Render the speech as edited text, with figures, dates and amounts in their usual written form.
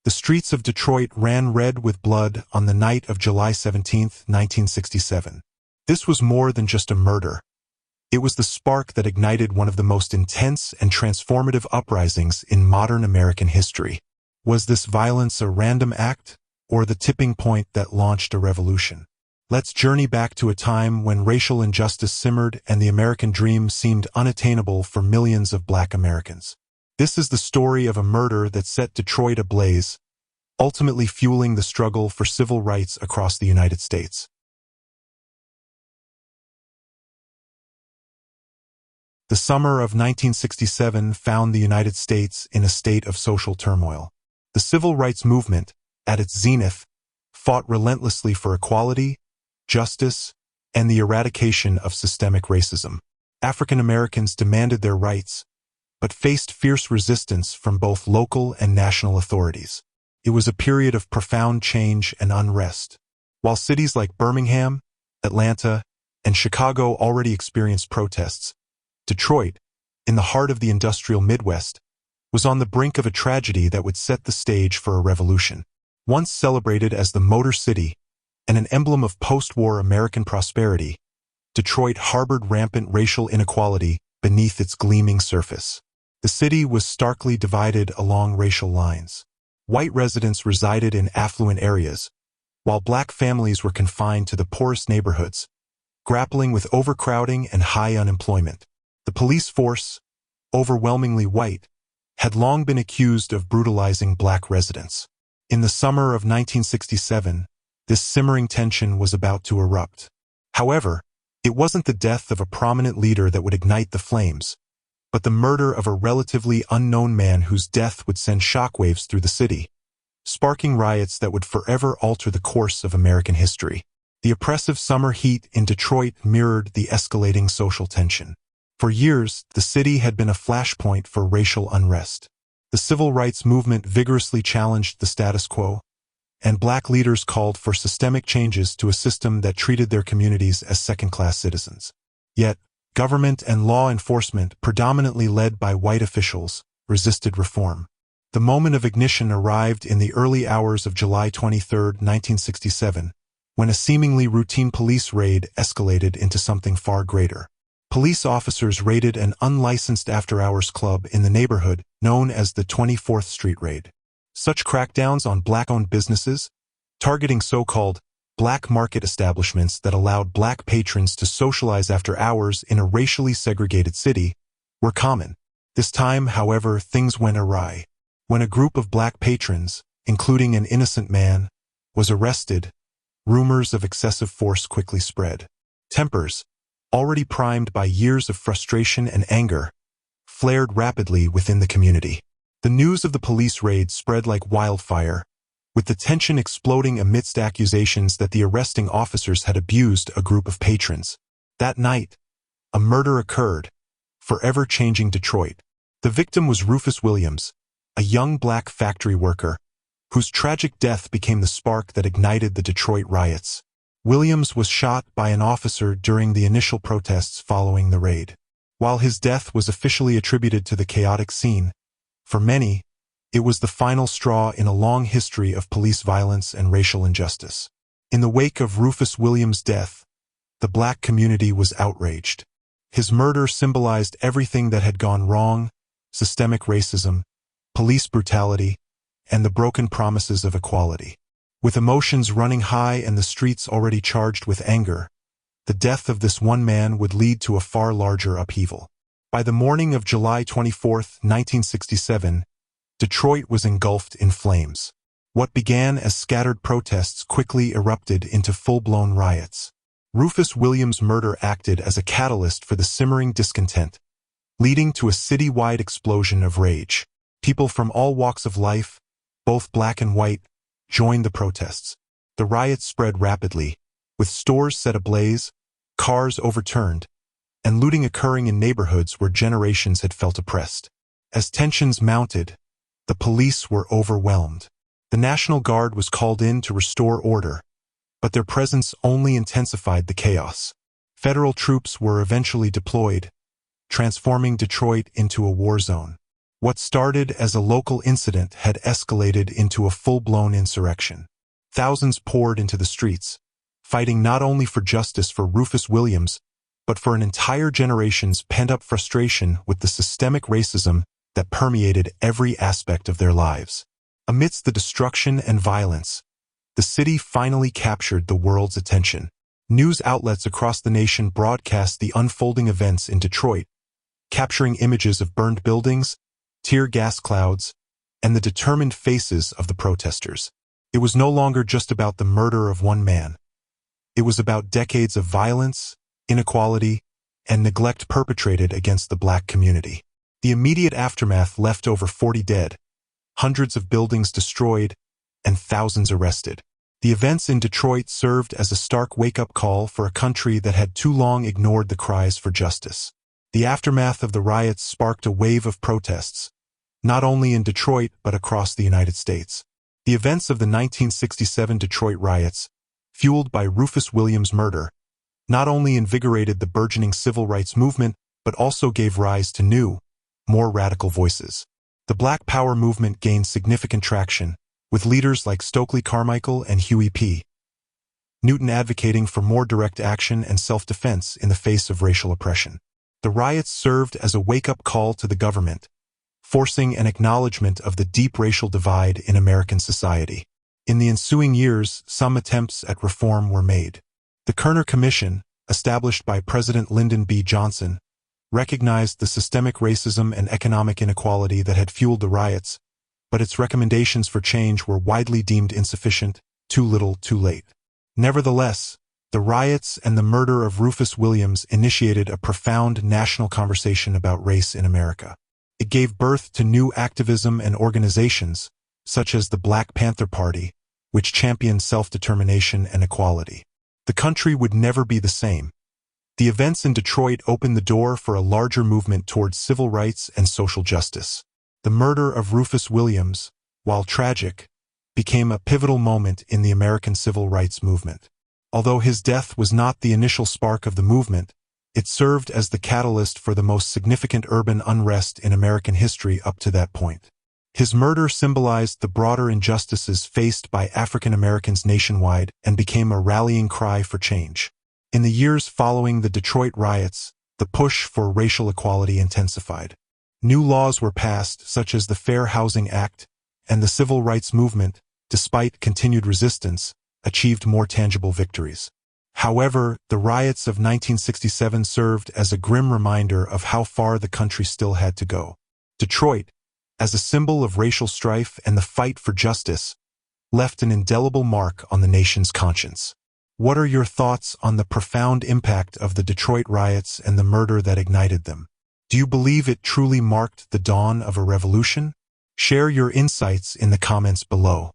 The streets of Detroit ran red with blood on the night of July 17, 1967. This was more than just a murder. It was the spark that ignited one of the most intense and transformative uprisings in modern American history. Was this violence a random act, or the tipping point that launched a revolution? Let's journey back to a time when racial injustice simmered and the American dream seemed unattainable for millions of Black Americans. This is the story of a murder that set Detroit ablaze, ultimately fueling the struggle for civil rights across the United States. The summer of 1967 found the United States in a state of social turmoil. The civil rights movement, at its zenith, fought relentlessly for equality, justice, and the eradication of systemic racism. African Americans demanded their rights, but faced fierce resistance from both local and national authorities. It was a period of profound change and unrest. While cities like Birmingham, Atlanta, and Chicago already experienced protests, Detroit, in the heart of the industrial Midwest, was on the brink of a tragedy that would set the stage for a revolution. Once celebrated as the Motor City and an emblem of post-war American prosperity, Detroit harbored rampant racial inequality beneath its gleaming surface. The city was starkly divided along racial lines. White residents resided in affluent areas, while Black families were confined to the poorest neighborhoods, grappling with overcrowding and high unemployment. The police force, overwhelmingly white, had long been accused of brutalizing Black residents. In the summer of 1967, this simmering tension was about to erupt. However, it wasn't the death of a prominent leader that would ignite the flames, but the murder of a relatively unknown man whose death would send shockwaves through the city, sparking riots that would forever alter the course of American history. The oppressive summer heat in Detroit mirrored the escalating social tension. For years, the city had been a flashpoint for racial unrest. The civil rights movement vigorously challenged the status quo, and Black leaders called for systemic changes to a system that treated their communities as second-class citizens. Yet, government and law enforcement, predominantly led by white officials, resisted reform. The moment of ignition arrived in the early hours of July 23, 1967, when a seemingly routine police raid escalated into something far greater. Police officers raided an unlicensed after-hours club in the neighborhood known as the 24th Street Raid. Such crackdowns on Black-owned businesses, targeting so-called black market establishments that allowed Black patrons to socialize after hours in a racially segregated city, were common. This time, however, things went awry. When a group of Black patrons, including an innocent man, was arrested, rumors of excessive force quickly spread. Tempers, already primed by years of frustration and anger, flared rapidly within the community. The news of the police raid spread like wildfire, with the tension exploding amidst accusations that the arresting officers had abused a group of patrons. That night, a murder occurred, forever changing Detroit. The victim was Rufus Williams, a young Black factory worker, whose tragic death became the spark that ignited the Detroit Riots. Williams was shot by an officer during the initial protests following the raid. While his death was officially attributed to the chaotic scene, for many, it was the final straw in a long history of police violence and racial injustice. In the wake of Rufus Williams' death, the Black community was outraged. His murder symbolized everything that had gone wrong: systemic racism, police brutality, and the broken promises of equality. With emotions running high and the streets already charged with anger, the death of this one man would lead to a far larger upheaval. By the morning of July 24, 1967, Detroit was engulfed in flames. What began as scattered protests quickly erupted into full-blown riots. Rufus Williams' murder acted as a catalyst for the simmering discontent, leading to a city-wide explosion of rage. People from all walks of life, both Black and white, joined the protests. The riots spread rapidly, with stores set ablaze, cars overturned, and looting occurring in neighborhoods where generations had felt oppressed. As tensions mounted, the police were overwhelmed. The National Guard was called in to restore order, but their presence only intensified the chaos. Federal troops were eventually deployed, transforming Detroit into a war zone. What started as a local incident had escalated into a full-blown insurrection. Thousands poured into the streets, fighting not only for justice for Rufus Williams, but for an entire generation's pent-up frustration with the systemic racism that permeated every aspect of their lives. Amidst the destruction and violence, the city finally captured the world's attention. News outlets across the nation broadcast the unfolding events in Detroit, capturing images of burned buildings, tear gas clouds, and the determined faces of the protesters. It was no longer just about the murder of one man. It was about decades of violence, inequality, and neglect perpetrated against the Black community. The immediate aftermath left over 40 dead, hundreds of buildings destroyed, and thousands arrested. The events in Detroit served as a stark wake-up call for a country that had too long ignored the cries for justice. The aftermath of the riots sparked a wave of protests, not only in Detroit but across the United States. The events of the 1967 Detroit Riots, fueled by Rufus Williams' murder, not only invigorated the burgeoning civil rights movement but also gave rise to new, more radical voices. The Black Power movement gained significant traction, with leaders like Stokely Carmichael and Huey P. Newton advocating for more direct action and self-defense in the face of racial oppression. The riots served as a wake-up call to the government, forcing an acknowledgement of the deep racial divide in American society. In the ensuing years, some attempts at reform were made. The Kerner Commission, established by President Lyndon B. Johnson, recognized the systemic racism and economic inequality that had fueled the riots, but its recommendations for change were widely deemed insufficient, too little, too late. Nevertheless, the riots and the murder of Rufus Williams initiated a profound national conversation about race in America. It gave birth to new activism and organizations, such as the Black Panther Party, which championed self-determination and equality. The country would never be the same. The events in Detroit opened the door for a larger movement towards civil rights and social justice. The murder of Rufus Williams, while tragic, became a pivotal moment in the American civil rights movement. Although his death was not the initial spark of the movement, it served as the catalyst for the most significant urban unrest in American history up to that point. His murder symbolized the broader injustices faced by African Americans nationwide and became a rallying cry for change. In the years following the Detroit riots, the push for racial equality intensified. New laws were passed, such as the Fair Housing Act, and the civil rights movement, despite continued resistance, achieved more tangible victories. However, the riots of 1967 served as a grim reminder of how far the country still had to go. Detroit, as a symbol of racial strife and the fight for justice, left an indelible mark on the nation's conscience. What are your thoughts on the profound impact of the Detroit riots and the murder that ignited them? Do you believe it truly marked the dawn of a revolution? Share your insights in the comments below.